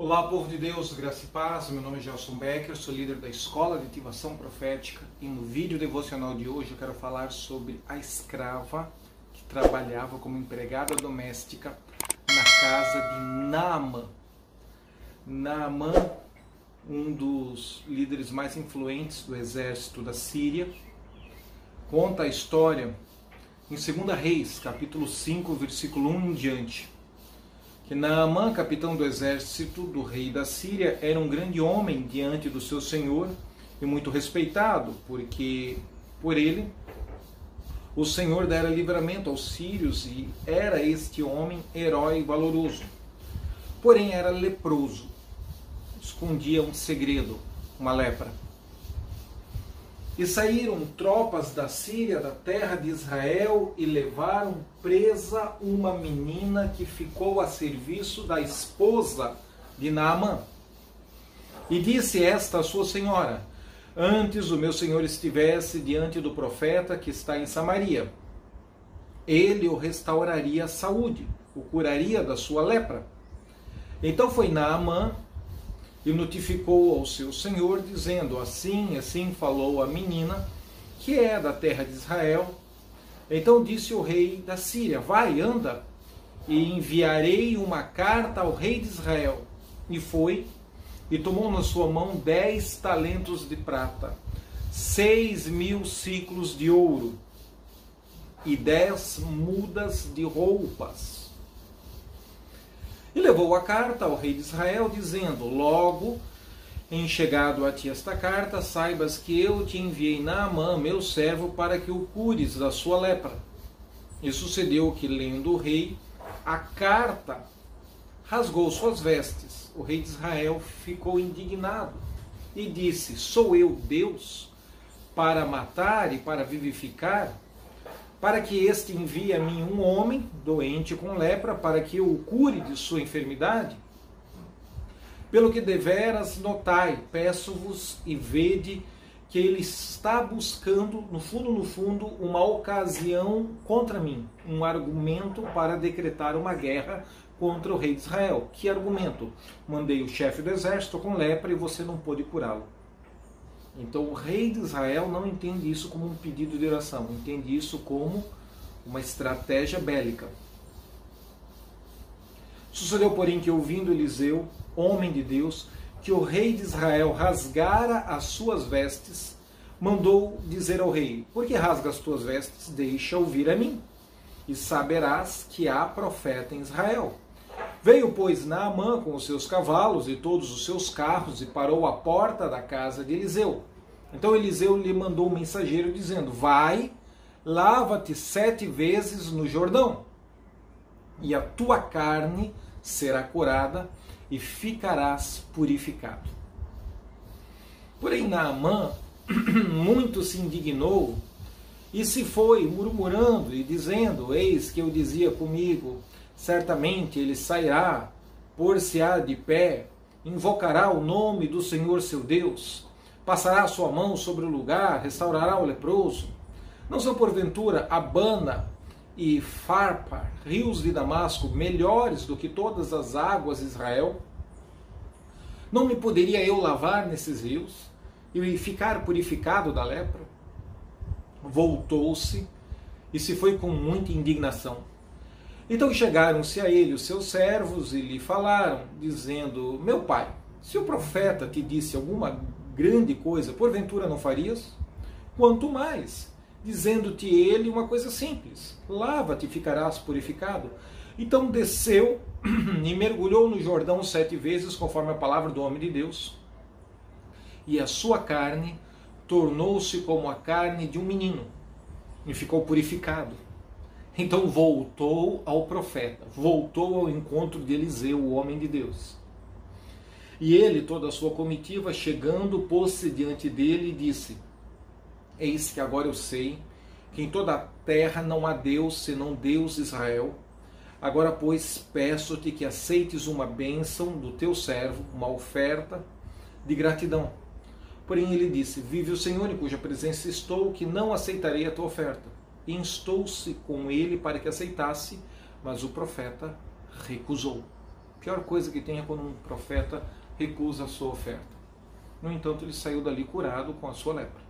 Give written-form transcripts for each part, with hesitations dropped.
Olá, povo de Deus, graça e paz. Meu nome é Gelson Becker, sou líder da Escola de Ativação Profética e no vídeo devocional de hoje eu quero falar sobre a escrava que trabalhava como empregada doméstica na casa de Naamã. Naamã, um dos líderes mais influentes do exército da Síria, conta a história em 2 Reis, capítulo 5, versículo 1 em diante. Que Naamã, capitão do exército do rei da Síria, era um grande homem diante do seu senhor e muito respeitado, porque por ele o Senhor dera livramento aos sírios e era este homem herói e valoroso. Porém era leproso, escondia um segredo, uma lepra. E saíram tropas da Síria, da terra de Israel, e levaram presa uma menina que ficou a serviço da esposa de Naamã. E disse esta a sua senhora: antes o meu senhor estivesse diante do profeta que está em Samaria, ele o restauraria a saúde, o curaria da sua lepra. Então foi Naamã e notificou ao seu senhor, dizendo: assim falou a menina, que é da terra de Israel. Então disse o rei da Síria: vai, anda, e enviarei uma carta ao rei de Israel. E foi, e tomou na sua mão 10 talentos de prata, 6.000 ciclos de ouro, e 10 mudas de roupas. E levou a carta ao rei de Israel, dizendo: logo em chegado a ti esta carta, saibas que eu te enviei Naamã, meu servo, para que o cures da sua lepra. E sucedeu que, lendo o rei a carta, rasgou suas vestes. O rei de Israel ficou indignado e disse: sou eu Deus para matar e para vivificar? Para que este envie a mim um homem doente com lepra, para que eu o cure de sua enfermidade? Pelo que deveras notai, peço-vos e vede que ele está buscando, no fundo, uma ocasião contra mim, um argumento para decretar uma guerra contra o rei de Israel. Que argumento? Mandei o chefe do exército com lepra e você não pôde curá-lo. Então o rei de Israel não entende isso como um pedido de oração, entende isso como uma estratégia bélica. Sucedeu, porém, que ouvindo Eliseu, homem de Deus, que o rei de Israel rasgara as suas vestes, mandou dizer ao rei: por que rasga as tuas vestes? Deixa ouvir a mim, e saberás que há profeta em Israel. Veio, pois, Naamã com os seus cavalos e todos os seus carros e parou à porta da casa de Eliseu. Então Eliseu lhe mandou um mensageiro dizendo: vai, lava-te 7 vezes no Jordão, e a tua carne será curada e ficarás purificado. Porém Naamã muito se indignou e se foi murmurando e dizendo: eis que eu dizia comigo, certamente ele sairá, pôr-se-á de pé, invocará o nome do Senhor seu Deus, passará a sua mão sobre o lugar, restaurará o leproso. Não são porventura Abana e Farpar, rios de Damasco, melhores do que todas as águas de Israel? Não me poderia eu lavar nesses rios e ficar purificado da lepra? Voltou-se e se foi com muita indignação. Então chegaram-se a ele os seus servos e lhe falaram, dizendo: meu pai, se o profeta te disse alguma grande coisa, porventura não farias? Quanto mais, dizendo-te ele uma coisa simples: lava-te e ficarás purificado. Então desceu e mergulhou no Jordão 7 vezes, conforme a palavra do homem de Deus, e a sua carne tornou-se como a carne de um menino, e ficou purificado. Então voltou ao profeta, voltou ao encontro de Eliseu, o homem de Deus. E ele, toda a sua comitiva, chegando, pôs-se diante dele e disse: eis que agora eu sei que em toda a terra não há Deus senão Deus de Israel. Agora, pois, peço-te que aceites uma bênção do teu servo, uma oferta de gratidão. Porém ele disse: vive o Senhor em cuja presença estou, que não aceitarei a tua oferta. E instou-se com ele para que aceitasse, mas o profeta recusou. Pior coisa que tem é quando um profeta recusa a sua oferta. No entanto, ele saiu dali curado com a sua lepra.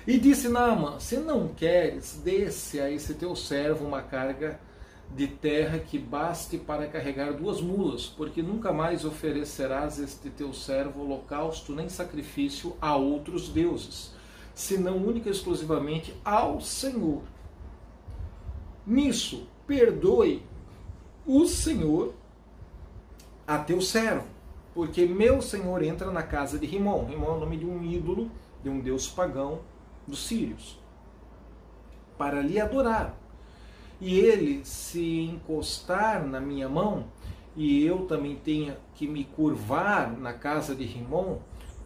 E disse Naamã: se não queres, desce a esse teu servo uma carga de terra que baste para carregar 2 mulas, porque nunca mais oferecerás este teu servo holocausto nem sacrifício a outros deuses, senão única e exclusivamente ao Senhor. Nisso, perdoe o Senhor a teu servo, porque meu Senhor entra na casa de Rimon. Rimon é o nome de um ídolo, de um deus pagão dos sírios, para lhe adorar. E ele se encostar na minha mão, e eu também tenha que me curvar na casa de Rimon,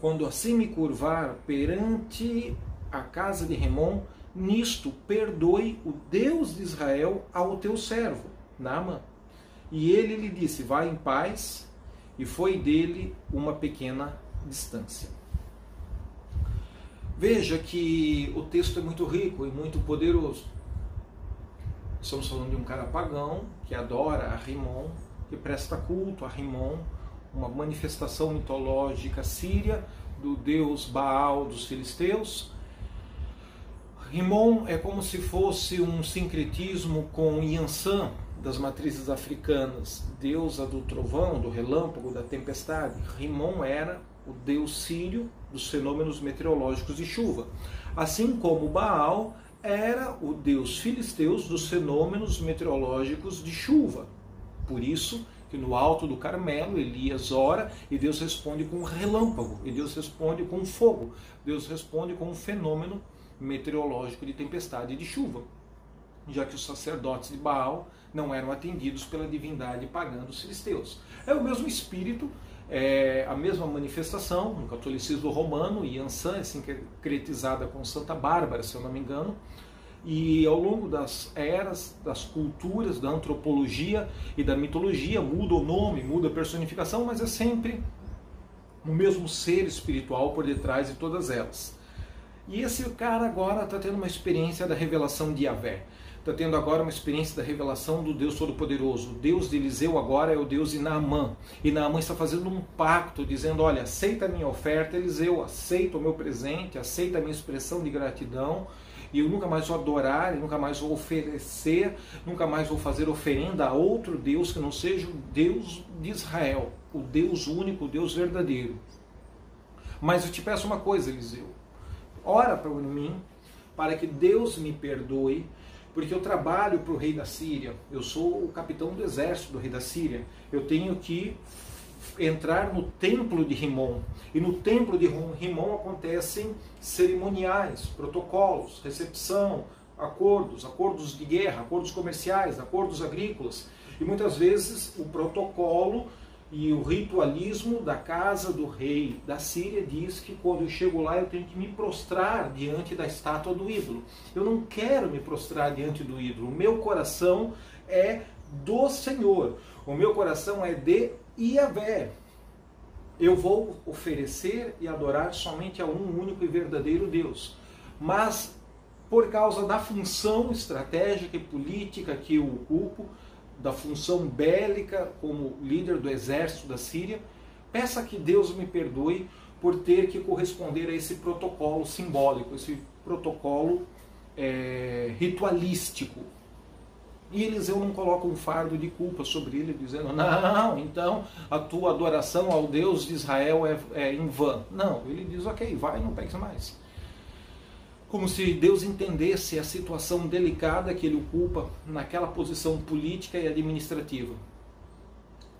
quando assim me curvar perante a casa de Rimon, nisto perdoe o Deus de Israel ao teu servo, Naamã. E ele lhe disse: vai em paz, e foi dele uma pequena distância. Veja que o texto é muito rico e muito poderoso. Estamos falando de um cara pagão que adora a Rimon, que presta culto a Rimon, uma manifestação mitológica síria do deus Baal dos filisteus. Rimon é como se fosse um sincretismo com Iansã, das matrizes africanas, deusa do trovão, do relâmpago, da tempestade. Rimon era o deus sírio dos fenômenos meteorológicos de chuva, assim como Baal era o deus filisteus dos fenômenos meteorológicos de chuva. Por isso que no alto do Carmelo Elias ora e Deus responde com um relâmpago, e Deus responde com fogo, Deus responde com um fenômeno meteorológico de tempestade e de chuva, já que os sacerdotes de Baal não eram atendidos pela divindade pagã dos filisteus. É o mesmo espírito, é a mesma manifestação no catolicismo romano. Iansã é sincretizada com Santa Bárbara, se eu não me engano, e ao longo das eras, das culturas, da antropologia e da mitologia, muda o nome, muda a personificação, mas é sempre o mesmo ser espiritual por detrás de todas elas. E esse cara agora está tendo uma experiência da revelação de Yahvé. Está tendo agora uma experiência da revelação do Deus Todo-Poderoso. O Deus de Eliseu agora é o Deus de Naamã. E Naamã está fazendo um pacto, dizendo: olha, aceita a minha oferta, Eliseu, aceita o meu presente, aceita a minha expressão de gratidão, e eu nunca mais vou adorar, e nunca mais vou oferecer, nunca mais vou fazer oferenda a outro Deus que não seja o Deus de Israel, o Deus único, o Deus verdadeiro. Mas eu te peço uma coisa, Eliseu, ora por mim, para que Deus me perdoe, porque eu trabalho para o rei da Síria, eu sou o capitão do exército do rei da Síria, eu tenho que entrar no templo de Rimon, e no templo de Rimon acontecem cerimoniais, protocolos, recepção, acordos de guerra, acordos comerciais, acordos agrícolas, e muitas vezes o protocolo e o ritualismo da casa do rei da Síria diz que quando eu chego lá eu tenho que me prostrar diante da estátua do ídolo. Eu não quero me prostrar diante do ídolo. O meu coração é do Senhor. O meu coração é de Yahvé. Eu vou oferecer e adorar somente a um único e verdadeiro Deus. Mas por causa da função estratégica e política que eu ocupo, da função bélica como líder do exército da Síria, peça que Deus me perdoe por ter que corresponder a esse protocolo simbólico, esse protocolo ritualístico. E Eliseu não coloca um fardo de culpa sobre ele, dizendo: não, então a tua adoração ao Deus de Israel é em vão. Não, ele diz: ok, vai, não peques mais. Como se Deus entendesse a situação delicada que ele ocupa naquela posição política e administrativa.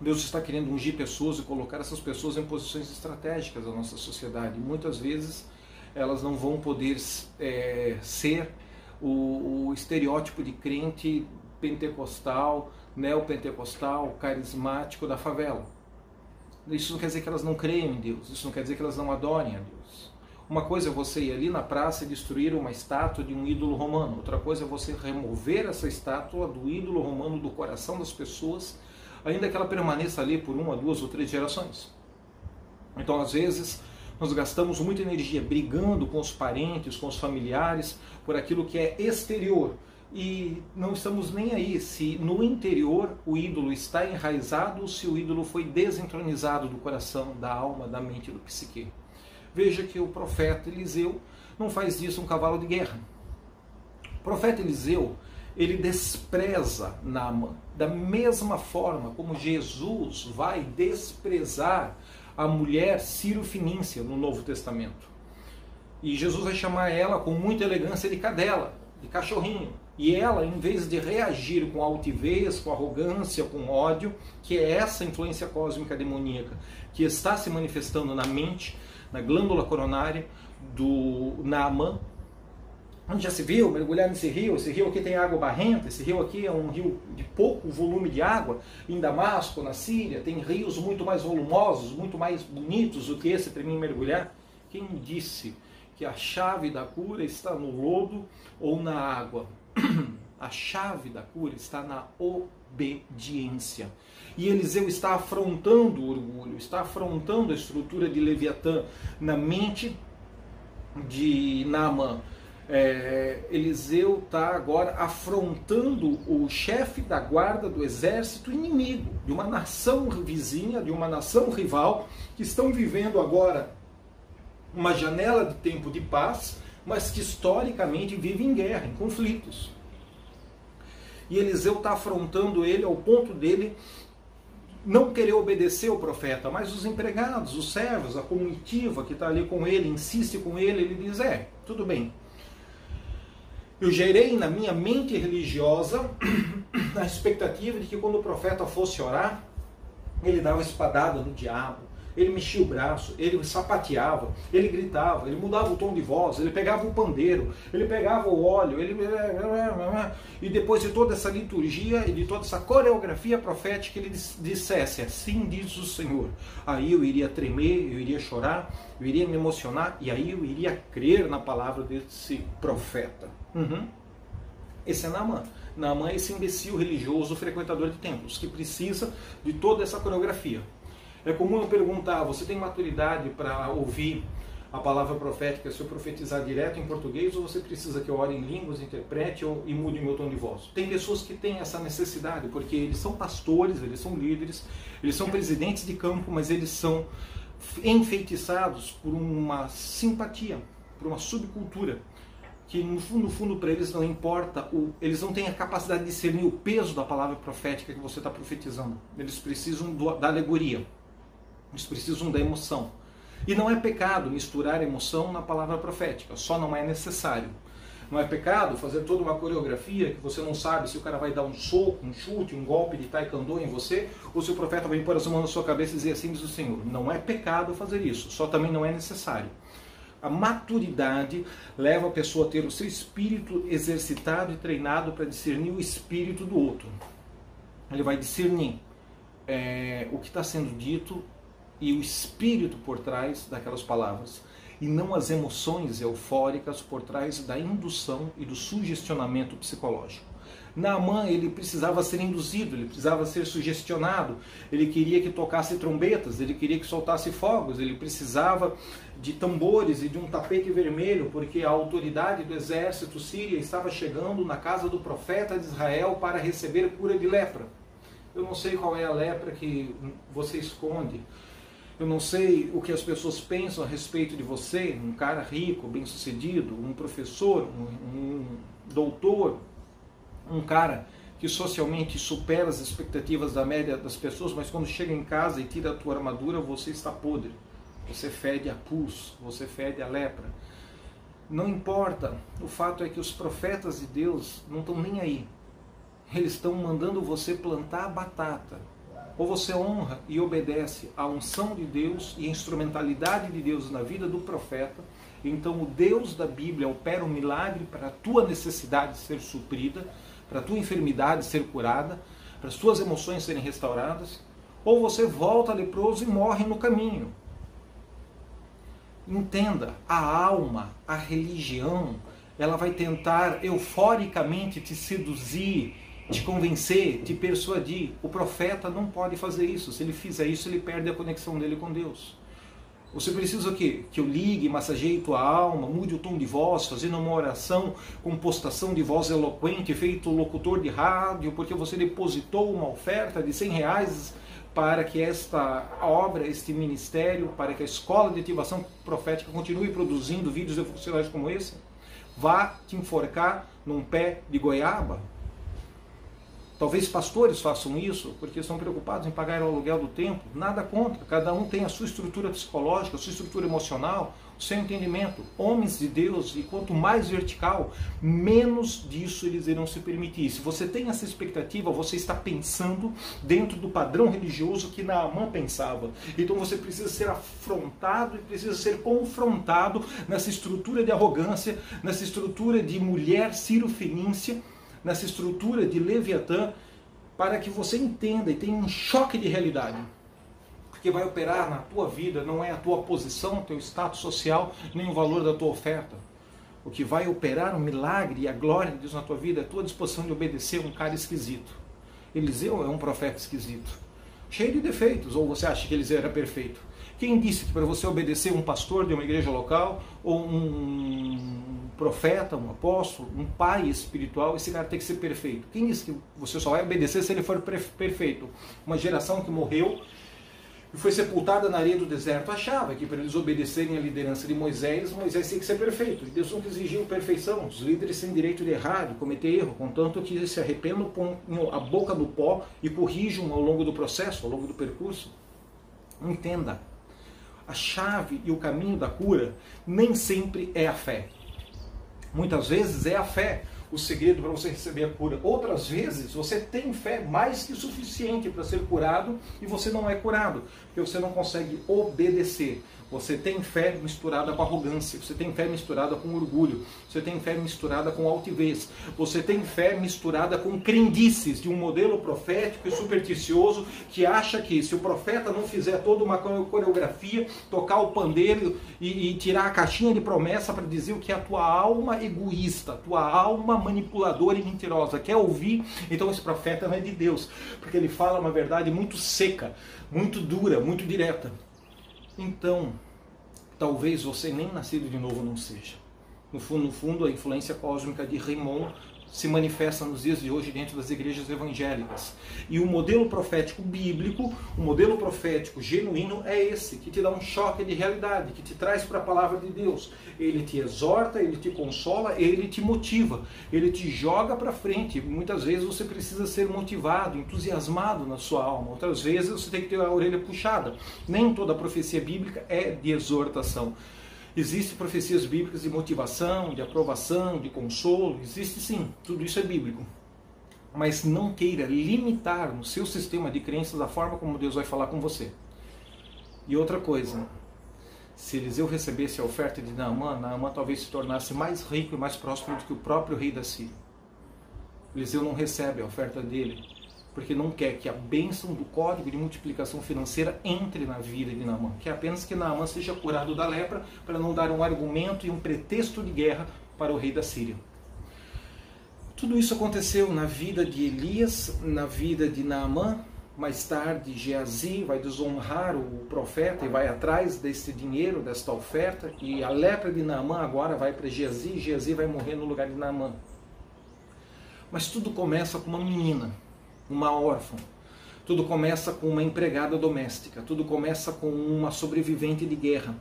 Deus está querendo ungir pessoas e colocar essas pessoas em posições estratégicas da nossa sociedade. E muitas vezes elas não vão poder ser o estereótipo de crente pentecostal, neopentecostal, carismático da favela. Isso não quer dizer que elas não creiam em Deus, isso não quer dizer que elas não adorem a Deus. Uma coisa é você ir ali na praça e destruir uma estátua de um ídolo romano. Outra coisa é você remover essa estátua do ídolo romano do coração das pessoas, ainda que ela permaneça ali por 1, 2 ou 3 gerações. Então, às vezes, nós gastamos muita energia brigando com os parentes, com os familiares, por aquilo que é exterior. e não estamos nem aí se no interior o ídolo está enraizado ou se o ídolo foi desentronizado do coração, da alma, da mente, do psique. Veja que o profeta Eliseu não faz disso um cavalo de guerra. O profeta Eliseu, ele despreza Naamã, da mesma forma como Jesus vai desprezar a mulher Ciro-Fenícia no Novo Testamento. E Jesus vai chamar ela com muita elegância de cadela, de cachorrinho. E ela, em vez de reagir com altivez, com arrogância, com ódio, que é essa influência cósmica demoníaca que está se manifestando na mente, na glândula coronária do Naamã, onde já se viu mergulhar nesse rio. Esse rio aqui tem água barrenta, esse rio aqui é um rio de pouco volume de água. Em Damasco, na Síria, tem rios muito mais volumosos, muito mais bonitos do que esse para mim mergulhar. Quem disse que a chave da cura está no lodo ou na água? A chave da cura está na obediência. E Eliseu está afrontando o orgulho, está afrontando a estrutura de Leviatã na mente de Naamã. Eliseu está agora afrontando o chefe da guarda do exército inimigo, de uma nação vizinha, de uma nação rival, que estão vivendo agora uma janela de tempo de paz, mas que historicamente vive em guerra, em conflitos. E Eliseu está afrontando ele ao ponto dele não querer obedecer o profeta, mas os empregados, os servos, a comitiva que está ali com ele, insiste com ele, ele diz, tudo bem. Eu gerei na minha mente religiosa a expectativa de que quando o profeta fosse orar, ele dava espadada no diabo, ele mexia o braço, ele sapateava, ele gritava, ele mudava o tom de voz, ele pegava o pandeiro, ele pegava o óleo, e depois de toda essa liturgia e de toda essa coreografia profética, ele dissesse, assim diz o Senhor. Aí eu iria tremer, eu iria chorar, eu iria me emocionar, e aí eu iria crer na palavra desse profeta. Esse é Naamã. Naamã é esse imbecil religioso, frequentador de templos, que precisa de toda essa coreografia. É comum eu perguntar, você tem maturidade para ouvir a palavra profética se eu profetizar direto em português, ou você precisa que eu ore em línguas, interprete e mude meu tom de voz? Tem pessoas que têm essa necessidade, porque eles são pastores, eles são líderes, eles são presidentes de campo, mas eles são enfeitiçados por uma simpatia, por uma subcultura, que no fundo para eles não importa, eles não têm a capacidade de discernir o peso da palavra profética que você está profetizando. Eles precisam da alegoria. Eles precisam da emoção. E não é pecado misturar emoção na palavra profética, só não é necessário. Não é pecado fazer toda uma coreografia que você não sabe se o cara vai dar um soco, um chute, um golpe de taekwondo em você, ou se o profeta vai pôr as mãos na sua cabeça e dizer assim diz o Senhor. Não é pecado fazer isso, só também não é necessário. A maturidade leva a pessoa a ter o seu espírito exercitado e treinado para discernir o espírito do outro. Ele vai discernir o que está sendo dito e o espírito por trás daquelas palavras, e não as emoções eufóricas por trás da indução e do sugestionamento psicológico. Naamã, ele precisava ser induzido, ele precisava ser sugestionado, ele queria que tocasse trombetas, ele queria que soltasse fogos, ele precisava de tambores e de um tapete vermelho, porque a autoridade do exército sírio estava chegando na casa do profeta de Israel para receber cura de lepra. Eu não sei qual é a lepra que você esconde, eu não sei o que as pessoas pensam a respeito de você, um cara rico, bem-sucedido, um professor, um doutor, um cara que socialmente supera as expectativas da média das pessoas, mas quando chega em casa e tira a tua armadura, você está podre. Você fede a pus, você fede a lepra. Não importa, o fato é que os profetas de Deus não estão nem aí. Eles estão mandando você plantar a batata. Ou você honra e obedece à unção de Deus e à instrumentalidade de Deus na vida do profeta, então o Deus da Bíblia opera um milagre para a tua necessidade ser suprida, para a tua enfermidade ser curada, para as tuas emoções serem restauradas, ou você volta leproso e morre no caminho. Entenda, a alma, a religião, ela vai tentar euforicamente te seduzir, te convencer, te persuadir. O profeta não pode fazer isso. Se ele fizer isso, ele perde a conexão dele com Deus. Você precisa o quê? Que eu ligue, massageie tua alma, mude o tom de voz, fazendo uma oração com postação de voz eloquente, feito locutor de rádio, porque você depositou uma oferta de R$100 para que esta obra, este ministério, para que a Escola de Ativação Profética continue produzindo vídeos devocionais como esse? Vá te enforcar num pé de goiaba? Talvez pastores façam isso porque estão preocupados em pagar o aluguel do templo. Nada contra, cada um tem a sua estrutura psicológica, a sua estrutura emocional, o seu entendimento. Homens de Deus, e quanto mais vertical, menos disso eles irão se permitir. Se você tem essa expectativa, você está pensando dentro do padrão religioso que Naamã pensava. Então você precisa ser afrontado e precisa ser confrontado nessa estrutura de arrogância, nessa estrutura de mulher cirofenícia, nessa estrutura de Leviatã, para que você entenda e tenha um choque de realidade. Porque vai operar na tua vida não é a tua posição, teu status social, nem o valor da tua oferta. O que vai operar o milagre e a glória de Deus na tua vida é a tua disposição de obedecer um cara esquisito. Eliseu é um profeta esquisito, cheio de defeitos, ou você acha que Eliseu era perfeito? Quem disse que para você obedecer um pastor de uma igreja local, ou um profeta, um apóstolo, um pai espiritual, esse cara tem que ser perfeito? Quem disse que você só vai obedecer se ele for perfeito? Uma geração que morreu e foi sepultada na areia do deserto achava que para eles obedecerem à liderança de Moisés, Moisés tinha que ser perfeito. E Deus nunca exigiu perfeição. Os líderes têm direito de errar, de cometer erro, contanto que eles se arrependam, ponham a boca no pó e corrijam ao longo do processo, ao longo do percurso. Entenda, a chave e o caminho da cura nem sempre é a fé. Muitas vezes é a fé o segredo para você receber a cura. Outras vezes você tem fé mais que suficiente para ser curado e você não é curado, porque você não consegue obedecer. Você tem fé misturada com arrogância, você tem fé misturada com orgulho, você tem fé misturada com altivez, você tem fé misturada com crendices de um modelo profético e supersticioso que acha que se o profeta não fizer toda uma coreografia, tocar o pandeiro e tirar a caixinha de promessa para dizer o que a tua alma egoísta, tua alma manipuladora e mentirosa quer ouvir, então esse profeta não é de Deus, porque ele fala uma verdade muito seca, muito dura, muito direta. Então, talvez você nem nascido de novo não seja. No fundo, a influência cósmica de Rimon se manifesta nos dias de hoje dentro das igrejas evangélicas. E o modelo profético bíblico, o modelo profético genuíno é esse, que te dá um choque de realidade, que te traz para a palavra de Deus. Ele te exorta, ele te consola, ele te motiva, ele te joga para frente. Muitas vezes você precisa ser motivado, entusiasmado na sua alma. Outras vezes você tem que ter a orelha puxada. Nem toda profecia bíblica é de exortação. Existem profecias bíblicas de motivação, de aprovação, de consolo, existe sim, tudo isso é bíblico. Mas não queira limitar no seu sistema de crenças a forma como Deus vai falar com você. E outra coisa, se Eliseu recebesse a oferta de Naamã, Naamã talvez se tornasse mais rico e mais próspero do que o próprio rei da Síria. Eliseu não recebe a oferta dele, porque não quer que a bênção do código de multiplicação financeira entre na vida de Naamã. Quer apenas que Naamã seja curado da lepra, para não dar um argumento e um pretexto de guerra para o rei da Síria. Tudo isso aconteceu na vida de Elias, na vida de Naamã. Mais tarde, Geazi vai desonrar o profeta e vai atrás desse dinheiro, desta oferta, e a lepra de Naamã agora vai para Geazi, e Geazi vai morrer no lugar de Naamã. Mas tudo começa com uma menina, uma órfã. Tudo começa com uma empregada doméstica. Tudo começa com uma sobrevivente de guerra.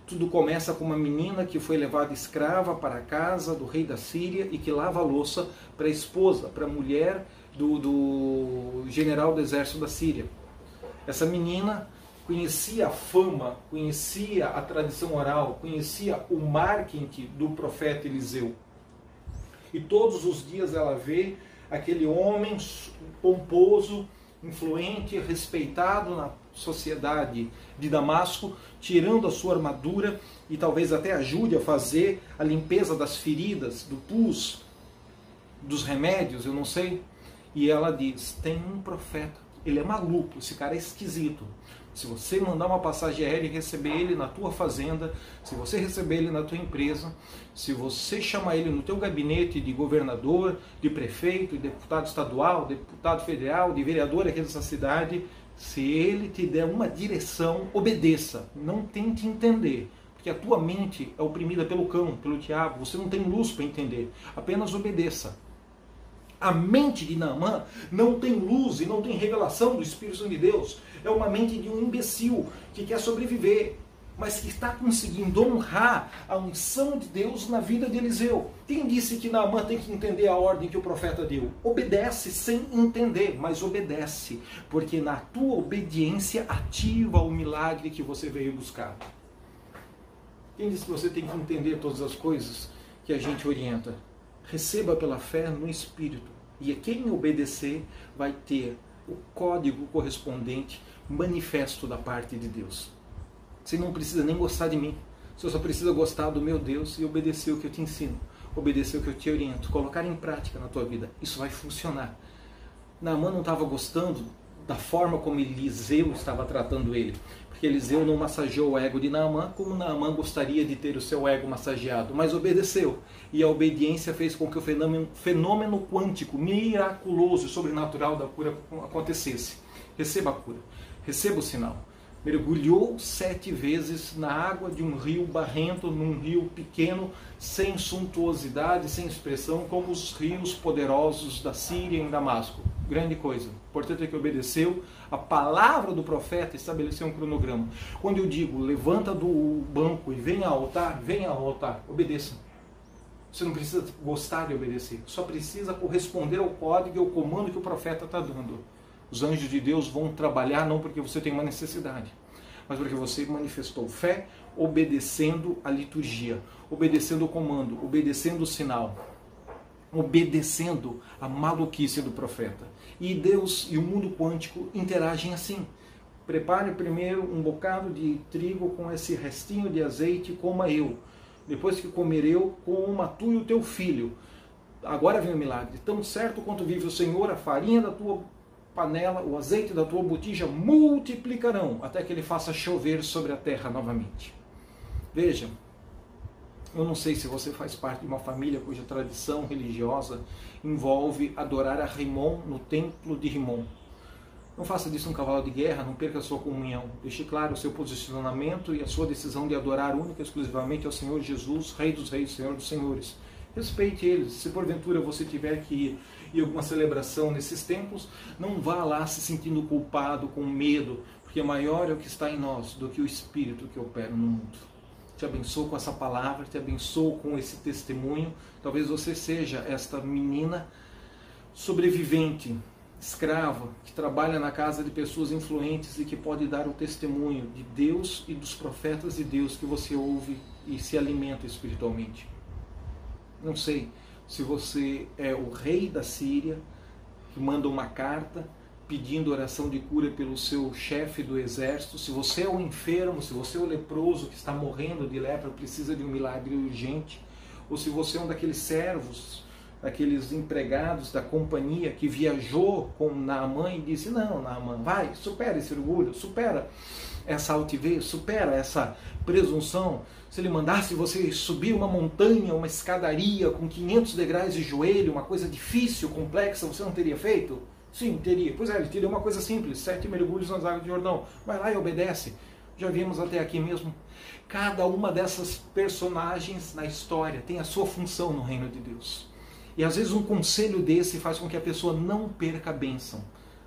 Tudo começa com uma menina que foi levada escrava para a casa do rei da Síria e que lava a louça para a esposa, para a mulher do general do exército da Síria. Essa menina conhecia a fama, conhecia a tradição oral, conhecia o marketing do profeta Eliseu. E todos os dias ela vê aquele homem pomposo, influente, respeitado na sociedade de Damasco, tirando a sua armadura e talvez até ajude a fazer a limpeza das feridas, do pus, dos remédios, eu não sei. E ela diz, tem um profeta, ele é maluco, esse cara é esquisito. Se você mandar uma passagem aérea e receber ele na tua fazenda, se você receber ele na tua empresa, se você chamar ele no teu gabinete de governador, de prefeito, de deputado estadual, deputado federal, de vereador aqui dessa cidade, Se ele te der uma direção, obedeça. Não tente entender. Porque a tua mente é oprimida pelo cão, pelo diabo. Você não tem luz para entender. Apenas obedeça. A mente de Naamã não tem luz e não tem revelação do Espírito Santo de Deus. É uma mente de um imbecil que quer sobreviver, mas que está conseguindo honrar a unção de Deus na vida de Eliseu. Quem disse que Naamã tem que entender a ordem que o profeta deu? Obedece sem entender, mas obedece, porque na tua obediência ativa o milagre que você veio buscar. Quem disse que você tem que entender todas as coisas que a gente orienta? Receba pela fé no Espírito. E quem obedecer vai ter o código correspondente manifesto da parte de Deus. Você não precisa nem gostar de mim. Você só precisa gostar do meu Deus e obedecer o que eu te ensino. Obedecer o que eu te oriento. Colocar em prática na tua vida. Isso vai funcionar. Naamã não estava gostando da forma como Eliseu estava tratando ele. Porque Eliseu não massageou o ego de Naamã como Naamã gostaria de ter o seu ego massageado, mas obedeceu. E a obediência fez com que o fenômeno quântico, miraculoso e sobrenatural da cura acontecesse. Receba a cura, receba o sinal. Mergulhou 7 vezes na água de um rio barrento, num rio pequeno, sem suntuosidade, sem expressão, como os rios poderosos da Síria em Damasco. Grande coisa. O importante é que obedeceu. A palavra do profeta estabeleceu um cronograma. Quando eu digo, levanta do banco e venha ao altar, obedeça. Você não precisa gostar de obedecer. Só precisa corresponder ao código e ao comando que o profeta está dando. Os anjos de Deus vão trabalhar não porque você tem uma necessidade, mas porque você manifestou fé, obedecendo a liturgia, obedecendo o comando, obedecendo o sinal, obedecendo a maluquice do profeta. E Deus e o mundo quântico interagem assim. Prepare primeiro um bocado de trigo com esse restinho de azeite, coma eu. Depois que comer eu, coma tu e o teu filho. Agora vem o milagre. Tão certo quanto vive o Senhor, a farinha da tua panela, o azeite da tua botija multiplicarão, até que ele faça chover sobre a terra novamente. Veja, eu não sei se você faz parte de uma família cuja tradição religiosa envolve adorar a Rimon no templo de Rimon. Não faça disso um cavalo de guerra, não perca a sua comunhão. Deixe claro o seu posicionamento e a sua decisão de adorar única e exclusivamente ao Senhor Jesus, Rei dos Reis, Senhor dos Senhores. Respeite eles. Se porventura você tiver que ir em alguma celebração nesses templos, não vá lá se sentindo culpado, com medo, porque maior é o que está em nós do que o Espírito que opera no mundo. Te abençoo com essa palavra, te abençoo com esse testemunho. Talvez você seja esta menina sobrevivente, escrava, que trabalha na casa de pessoas influentes e que pode dar o testemunho de Deus e dos profetas de Deus que você ouve e se alimenta espiritualmente. Não sei se você é o rei da Síria, que manda uma carta pedindo oração de cura pelo seu chefe do exército, se você é o enfermo, se você é o leproso que está morrendo de lepra, precisa de um milagre urgente, ou se você é um daqueles servos, daqueles empregados da companhia que viajou com Naamã e disse, não, Naamã, vai, supera esse orgulho, supera essa altivez, supera essa presunção. Se ele mandasse você subir uma montanha, uma escadaria com 500 degraus de joelho, uma coisa difícil, complexa, você não teria feito? Sim, teria. Pois é, ele teria uma coisa simples, 7 mergulhos nas águas de Jordão. Vai lá e obedece. Já vimos até aqui mesmo. Cada uma dessas personagens na história tem a sua função no reino de Deus. E às vezes um conselho desse faz com que a pessoa não perca a bênção.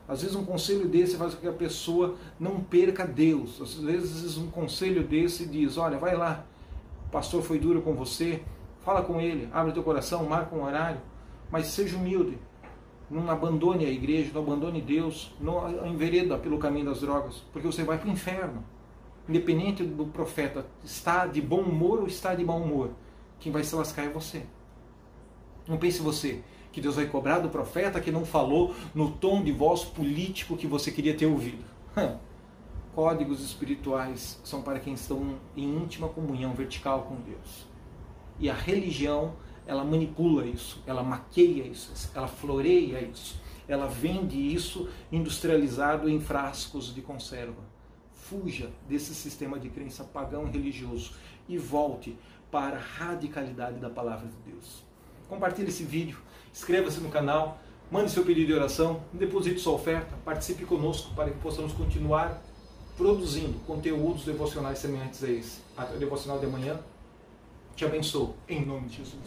Às vezes um conselho desse faz com que a pessoa não perca Deus. Às vezes um conselho desse diz, olha, vai lá, o pastor foi duro com você, fala com ele, abre teu coração, marca um horário, mas seja humilde. Não abandone a igreja, não abandone Deus, não envereda pelo caminho das drogas, porque você vai para o inferno. Independente do profeta estar de bom humor ou estar de mau humor, quem vai se lascar é você. Não pense você que Deus vai cobrar do profeta que não falou no tom de voz político que você queria ter ouvido. Códigos espirituais são para quem estão em íntima comunhão vertical com Deus. E a religião, ela manipula isso, ela maqueia isso, ela floreia isso, ela vende isso industrializado em frascos de conserva. Fuja desse sistema de crença pagão e religioso e volte para a radicalidade da palavra de Deus. Compartilhe esse vídeo, inscreva-se no canal, Mande seu pedido de oração, deposite sua oferta, participe conosco para que possamos continuar produzindo conteúdos devocionais semelhantes a esse. Até o devocional de amanhã. Te abençoo, em nome de Jesus.